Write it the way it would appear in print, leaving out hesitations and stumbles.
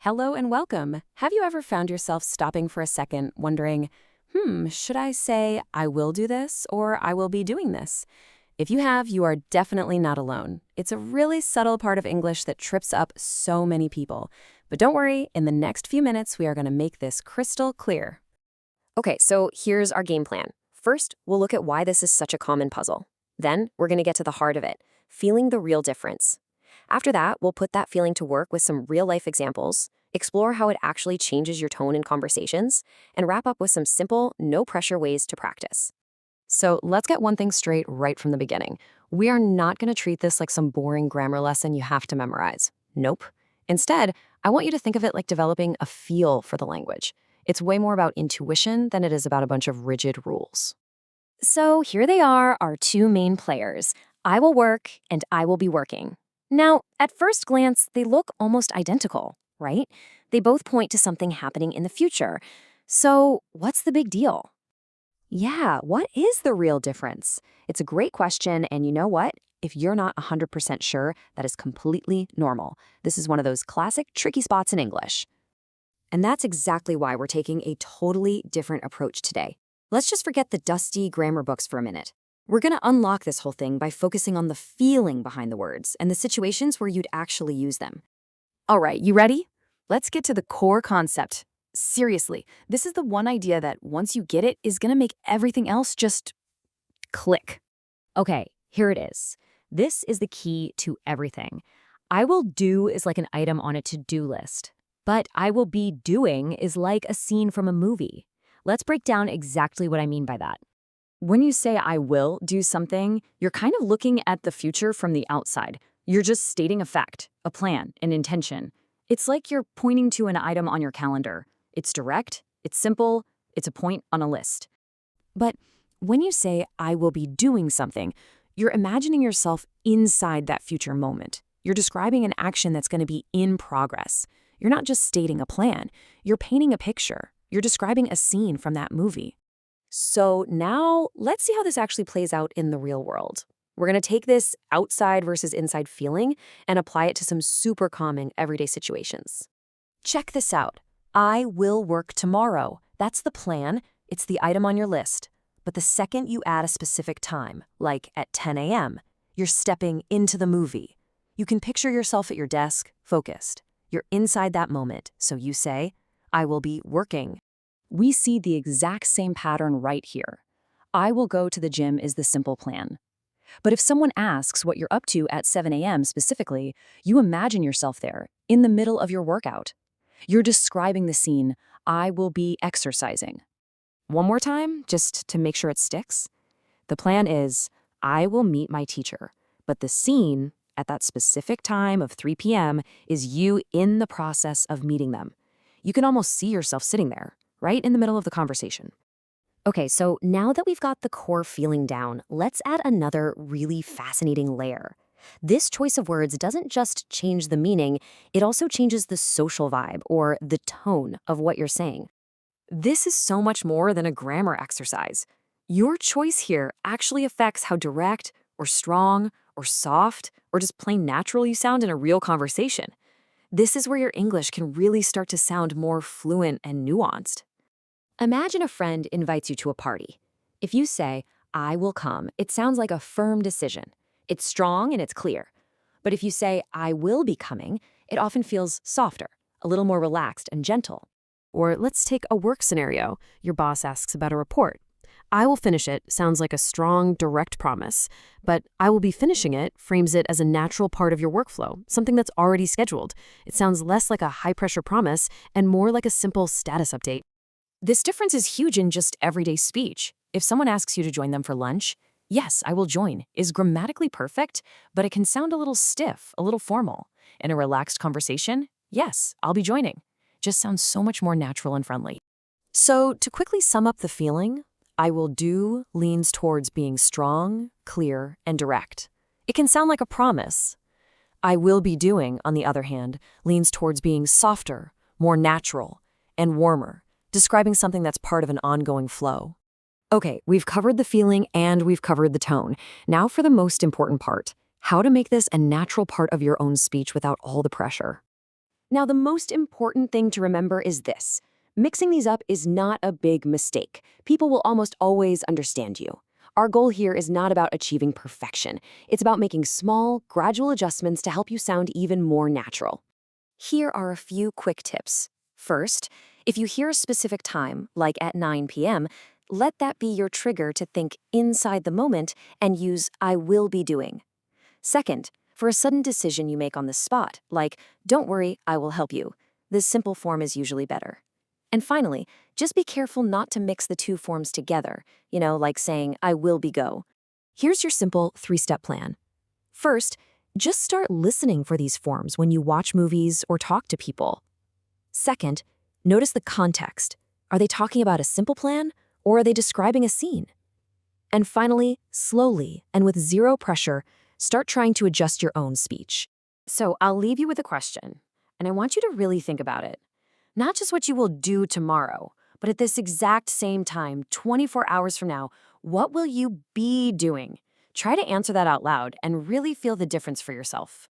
Hello and welcome. Have you ever found yourself stopping for a second, wondering, should I say I will do this or I will be doing this? If you have, you are definitely not alone. It's a really subtle part of English that trips up so many people. But don't worry, in the next few minutes, we are going to make this crystal clear. Okay, so here's our game plan. First, we'll look at why this is such a common puzzle. Then, we're going to get to the heart of it, feeling the real difference. After that, we'll put that feeling to work with some real-life examples, explore how it actually changes your tone in conversations, and wrap up with some simple, no-pressure ways to practice. So let's get one thing straight right from the beginning. We are not going to treat this like some boring grammar lesson you have to memorize. Nope. Instead, I want you to think of it like developing a feel for the language. It's way more about intuition than it is about a bunch of rigid rules. So here they are, our two main players. I will work and I will be working. Now, at first glance, they look almost identical, right? They both point to something happening in the future. So what's the big deal? Yeah, what is the real difference? It's a great question, and you know what? If you're not 100% sure, that is completely normal. This is one of those classic tricky spots in English. And that's exactly why we're taking a totally different approach today. Let's just forget the dusty grammar books for a minute. We're going to unlock this whole thing by focusing on the feeling behind the words and the situations where you'd actually use them. All right, you ready? Let's get to the core concept. Seriously, this is the one idea that once you get it is going to make everything else just click. Okay, here it is. This is the key to everything. I will do is like an item on a to-do list, but I will be doing is like a scene from a movie. Let's break down exactly what I mean by that. When you say I will do something, you're kind of looking at the future from the outside. You're just stating a fact, a plan, an intention. It's like you're pointing to an item on your calendar. It's direct, it's simple, it's a point on a list. But when you say I will be doing something, you're imagining yourself inside that future moment. You're describing an action that's going to be in progress. You're not just stating a plan. You're painting a picture. You're describing a scene from that movie. So now let's see how this actually plays out in the real world. We're going to take this outside versus inside feeling and apply it to some super common everyday situations. Check this out. I will work tomorrow. That's the plan. It's the item on your list. But the second you add a specific time, like at 10 a.m., you're stepping into the movie. You can picture yourself at your desk, focused. You're inside that moment, so you say, I will be working. We see the exact same pattern right here. I will go to the gym is the simple plan. But if someone asks what you're up to at 7 a.m. specifically, you imagine yourself there, in the middle of your workout. You're describing the scene, I will be exercising. One more time, just to make sure it sticks. The plan is, I will meet my teacher, but the scene, at that specific time of 3 p.m., is you in the process of meeting them. You can almost see yourself sitting there, right in the middle of the conversation. Okay, so now that we've got the core feeling down, let's add another really fascinating layer. This choice of words doesn't just change the meaning, it also changes the social vibe or the tone of what you're saying. This is so much more than a grammar exercise. Your choice here actually affects how direct or strong or soft or just plain natural you sound in a real conversation. This is where your English can really start to sound more fluent and nuanced. Imagine a friend invites you to a party. If you say, I will come, it sounds like a firm decision. It's strong and it's clear. But if you say, I will be coming, it often feels softer, a little more relaxed and gentle. Or let's take a work scenario. Your boss asks about a report. I will finish it sounds like a strong, direct promise, but I will be finishing it frames it as a natural part of your workflow, something that's already scheduled. It sounds less like a high-pressure promise and more like a simple status update. This difference is huge in just everyday speech. If someone asks you to join them for lunch, yes, I will join, is grammatically perfect, but it can sound a little stiff, a little formal. In a relaxed conversation, yes, I'll be joining. Just sounds so much more natural and friendly. So to quickly sum up the feeling, I will do leans towards being strong, clear, and direct. It can sound like a promise. I will be doing, on the other hand, leans towards being softer, more natural, and warmer, describing something that's part of an ongoing flow. Okay, we've covered the feeling and we've covered the tone. Now for the most important part, how to make this a natural part of your own speech without all the pressure. Now, the most important thing to remember is this. Mixing these up is not a big mistake. People will almost always understand you. Our goal here is not about achieving perfection. It's about making small, gradual adjustments to help you sound even more natural. Here are a few quick tips. First, if you hear a specific time, like at 9 p.m., let that be your trigger to think inside the moment and use I will be doing. Second, for a sudden decision you make on the spot, like, don't worry, I will help you, this simple form is usually better. And finally, just be careful not to mix the two forms together, like saying, I will be go. Here's your simple 3-step plan. First, just start listening for these forms when you watch movies or talk to people. Second, notice the context. Are they talking about a simple plan, or are they describing a scene? And finally, slowly and with zero pressure, start trying to adjust your own speech. So I'll leave you with a question, and I want you to really think about it. Not just what you will do tomorrow, but at this exact same time, 24 hours from now, what will you be doing? Try to answer that out loud and really feel the difference for yourself.